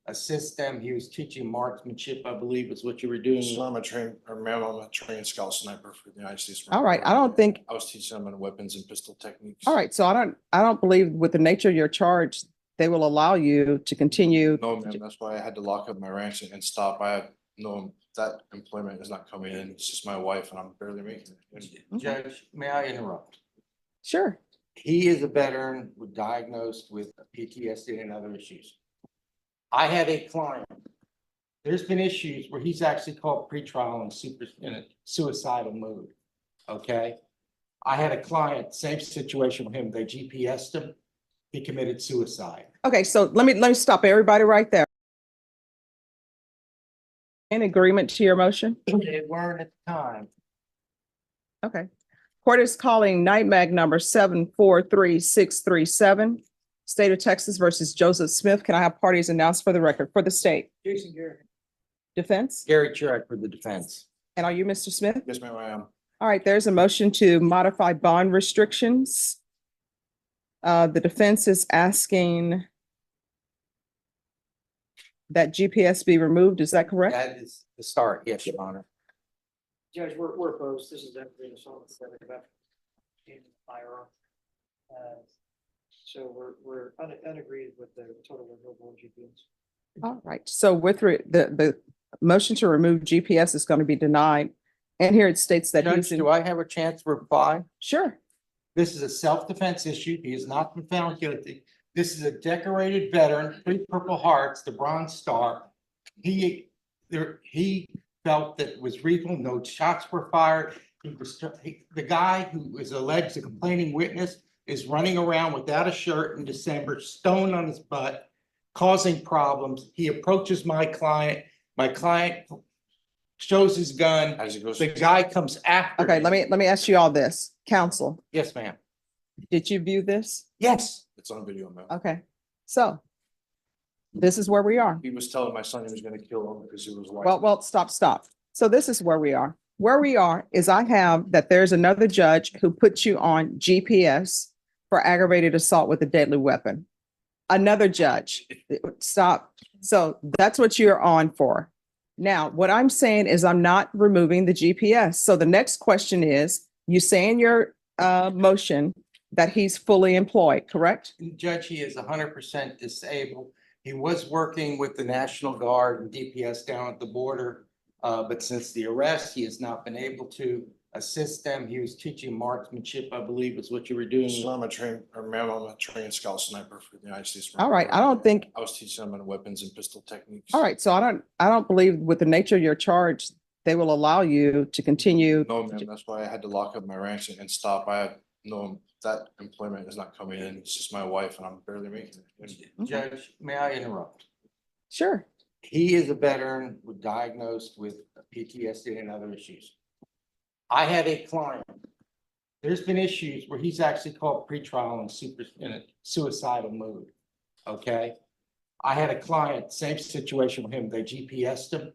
assist them. He was teaching marksmanship, I believe is what you were doing. So I'm a ma'am, I'm a trained scout sniper for the United States. All right, I don't think, I was teaching them on weapons and pistol techniques. all right, so I don't believe with the nature of your charge, they will allow you to continue. No, ma'am, that's why I had to lock up my ranks and stop. I have no, that employment is not coming in. It's just my wife and I'm barely making it. Judge, may I interrupt? Sure. He is a veteran diagnosed with PTSD and other issues. I had a client. There's been issues where he's actually called pretrial in a suicidal mode. Okay. I had a client, same situation with him. They GPS'd him. He committed suicide. Okay, so let me stop everybody right there. In agreement to your motion? They weren't at the time. Okay. Court is calling NIMAG number 743637, State of Texas versus Joseph Smith. Can I have parties announced for the record for the state? Jason Garrett. Defense? Gary Church for the defense. And are you Mr. Smith? Yes, ma'am, I am. All right, there's a motion to modify bond restrictions. The defense is asking that GPS be removed. Is that correct? That is the start. Yes, Your Honor. Judge, we're opposed. This is definitely an assault about firearm. So we're unagreed with the total removal of GPS. All right, so with the motion to remove GPS is going to be denied. And here it states that Judge, he's in, do I have a chance to reply? sure. This is a self-defense issue. He has not been found guilty. This is a decorated veteran, 3 Purple Hearts, the Bronze Star. He felt that it was reasonable. No shots were fired. The guy who is alleged a complaining witness is running around without a shirt in December, stone on his butt, causing problems. He approaches my client. My client shows his gun. As it goes. The guy comes after. Okay, him. let me ask you all this. Counsel, Yes, ma'am. did you view this? Yes. It's on video, ma'am. Okay, so this is where we are. He was telling my son he was gonna kill him because he was white. Well, stop. So this is where we are. Where we are is I have that there's another judge who put you on GPS for aggravated assault with a deadly weapon. Another judge, stop. So that's what you're on for. Now, what I'm saying is I'm not removing the GPS. So the next question is, you say in your motion that he's fully employed, correct? Judge, he is 100% disabled. He was working with the National Guard and DPS down at the border. But since the arrest, he has not been able to assist them. He was teaching marksmanship, I believe is what you were doing. So I'm a ma'am, I'm a trained scout sniper for the United States. All right, I don't think, I was teaching them on weapons and pistol techniques. all right, so I don't believe with the nature of your charge, they will allow you to continue. No, ma'am, that's why I had to lock up my ranks and stop. I have no, that employment is not coming in. It's just my wife and I'm barely making it. Judge, may I interrupt? Sure. He is a veteran diagnosed with PTSD and other issues. I had a client. There's been issues where he's actually called pretrial in a suicidal mode. Okay. I had a client, same situation with him. They GPS'd him.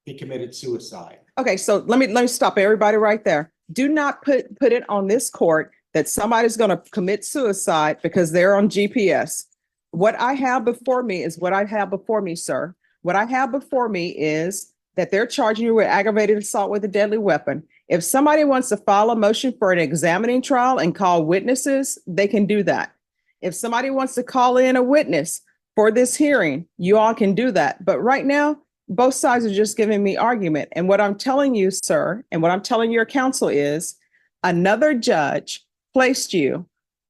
He committed suicide. Okay, so let me stop everybody right there. Do not put it on this court that somebody's going to commit suicide because they're on GPS. What I have before me is what I have before me, sir. What I have before me is that they're charging you with aggravated assault with a deadly weapon. If somebody wants to file a motion for an examining trial and call witnesses, they can do that. If somebody wants to call in a witness for this hearing, you all can do that. But right now, both sides are just giving me argument. And what I'm telling you, sir, and what I'm telling your counsel is another judge placed you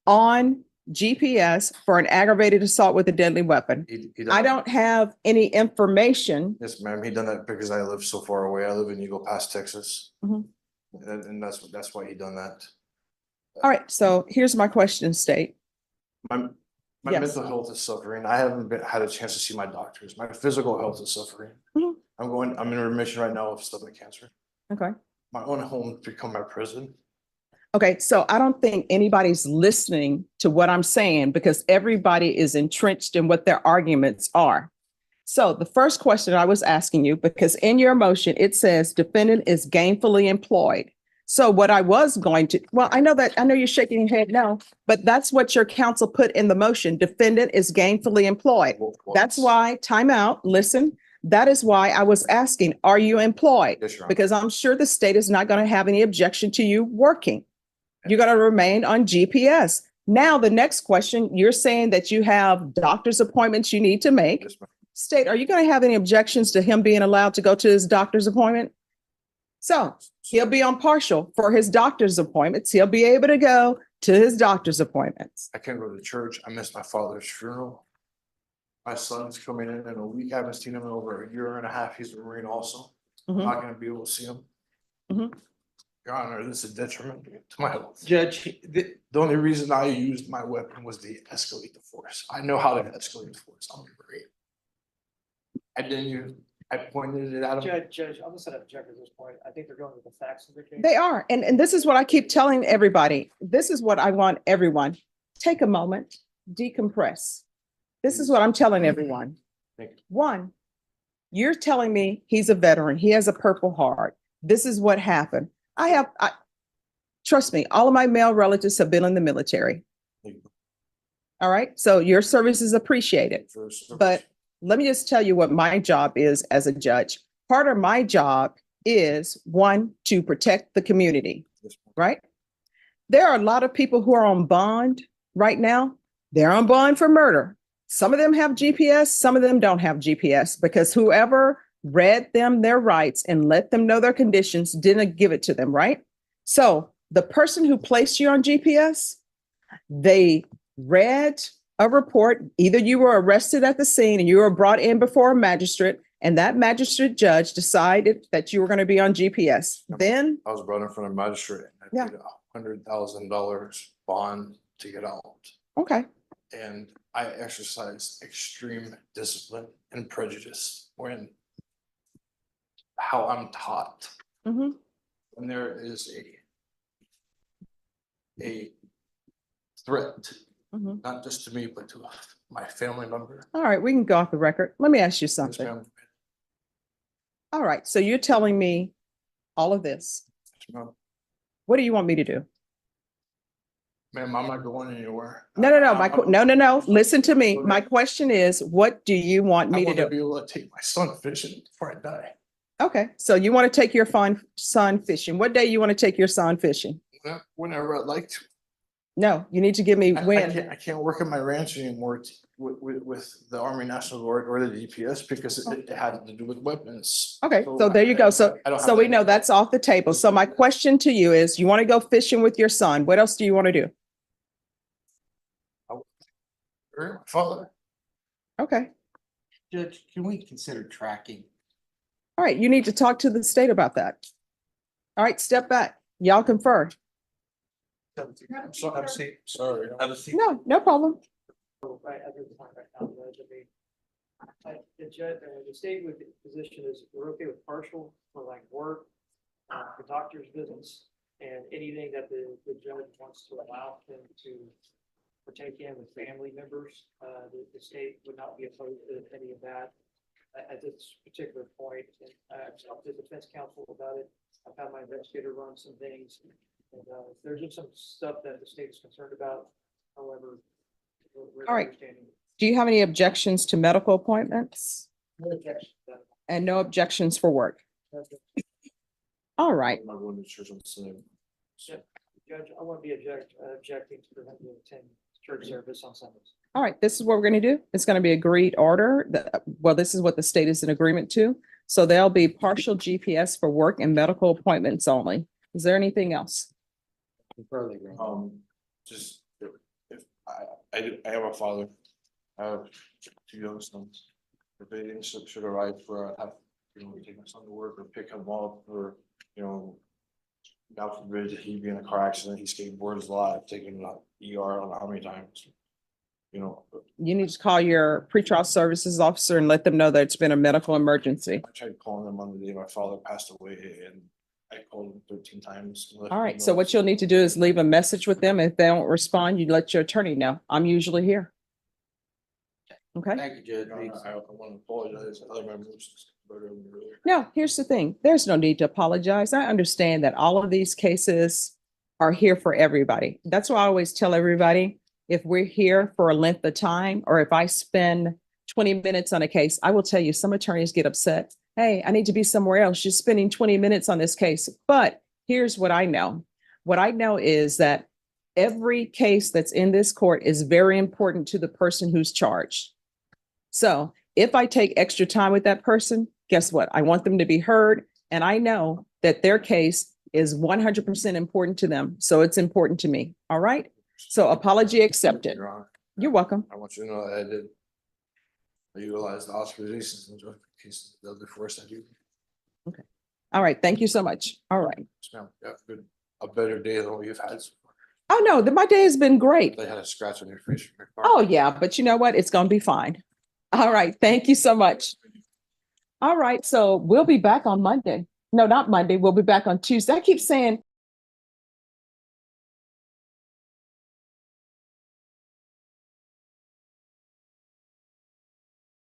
on GPS for an aggravated assault with a deadly weapon. I don't have any information. Yes, ma'am, he done that because I live so far away. I live in Eagle Pass, Texas. Mhm. And that's why he done that. All right, so here's my question, State. My Yes. mental health is suffering. I haven't had a chance to see my doctors. My physical health is suffering. Mhm. I'm in remission right now of stomach cancer. Okay. My own home become my prison. Okay, so I don't think anybody's listening to what I'm saying because everybody is entrenched in what their arguments are. So the first question I was asking you, because in your motion, it says defendant is gainfully employed. So what I was going to, well, I know you're shaking your head no, but that's what your counsel put in the motion. Defendant is gainfully employed. That's why, time out, listen. That is why I was asking, are you employed? Yes, Your Honor. Because I'm sure the state is not going to have any objection to you working. You're going to remain on GPS. Now, the next question, you're saying that you have doctor's appointments you need to make. Yes, ma'am. State, are you going to have any objections to him being allowed to go to his doctor's appointment? So he'll be on partial for his doctor's appointments. He'll be able to go to his doctor's appointments. I can't go to church. I missed my father's funeral. My son's coming in a week. I haven't seen him in over a year and a half. He's a Marine also. I'm Mhm. not gonna be able to see him. Mhm. Your Honor, this is detriment to my health. Judge, The only reason I used my weapon was to escalate the force. I know how to escalate the force. I'm a Marine. I didn't use, I pointed it at him. Judge, I'm gonna set up a check at this point. I think they're going with the facts of the case. They are. And this is what I keep telling everybody. This is what I want everyone. Take a moment, decompress. This is what I'm telling everyone. Thank you. One, you're telling me he's a veteran. He has a Purple Heart. This is what happened. Trust me, all of my male relatives have been in the military. Thank you All right. So your service is appreciated. for service. But let me just tell you what my job is as a judge. Part of my job is one, to protect the community, Yes, ma'am. right? There are a lot of people who are on bond right now. They're on bond for murder. Some of them have GPS, some of them don't have GPS because whoever read them their rights and let them know their conditions didn't give it to them, right? So the person who placed you on GPS, they read a report. Either you were arrested at the scene and you were brought in before a magistrate, and that magistrate judge decided that you were going to be on GPS. Then, I was brought in front of a magistrate and Yeah. I paid $100,000 bond to get out. okay, And I exercised extreme discipline and prejudice when how I'm taught. mhm. When there is a threat, Mhm. not just to me, but to my family member. All right, we can go off the record. Let me ask you Yes, something. ma'am. All right, so you're telling me all of this. Yes, ma'am. What do you want me to do? Ma'am, I'm not going anywhere. No. No. Listen to me. My question is, what do you want I me to want to do? be able to take my son fishing before I die. Okay, so you want to take your son fishing. What day you want to take your son fishing? Whenever I'd like to. No, you need to give me I when. I can't work in my ranch anymore with the Army National Guard or the DPS because it had to do with weapons. Okay, so there you go. So, I don't have so we that- know that's off the table. So my question to you is, you want to go fishing with your son. What else do you want to do? My father. Okay, Judge, can we consider tracking? all right, you need to talk to the state about that. All right, step back. Y'all confer. I'm sorry. No problem. At this point right now, Judge, the judge, the state with the position is we're okay with partial for like work, for doctor's visits, and anything that the judge wants to allow them to partake in with family members. The state would not be opposed to any of that at this particular point. And I've talked to the defense counsel about it. I've had my investigator run some things. And there's just some stuff that the state is concerned about. However, we're All right. understanding. Do you have any objections to medical appointments No objection to that. and no objections for work? All right. I'm not going to church on Sunday. Judge, I won't be objecting to prevent you attend church service on Sundays. All right, this is what we're going to do. It's going to be agreed order. Well, this is what the state is in agreement to. So there'll be partial GPS for work and medical appointments only. Is there anything else? Just if I have a father, I have two young sons. If they should arrive for, take my son to work or pick him up or, God forbid he be in a car accident, he skateboards a lot, I've taken him to ER on how many times. You need to call your pretrial services officer and let them know that it's been a medical emergency. I tried calling them on the day my father passed away and I called him 13 times. All right, so what you'll need to do is leave a message with them. If they don't respond, you let your attorney know. I'm usually here. Okay? Thank you, Judge. Reeves. I want to apologize to other members. Earlier. No, here's the thing. There's no need to apologize. I understand that all of these cases are here for everybody. That's why I always tell everybody, if we're here for a length of time, or if I spend 20 minutes on a case, I will tell you, some attorneys get upset. Hey, I need to be somewhere else. You're spending 20 minutes on this case. But here's what I know. What I know is that every case that's in this court is very important to the person who's charged. So if I take extra time with that person, guess what? I want them to be heard. And I know that their case is 100% important to them. So it's important to me. All right. So apology accepted. Your Honor, You're welcome. I want you to know that I did. I utilized the authorizations in the case the other force I do. All right. Thank you so much. All right. Yes, ma'am. You have a better day than what you've had. So far. Oh, no, my day has been great. They had a scratch on your face. From your car. Oh, yeah. But you know what? It's going to be fine. All right. Thank you so much. All right. So we'll be back on Monday. No, not Monday. We'll be back on Tuesday. I keep saying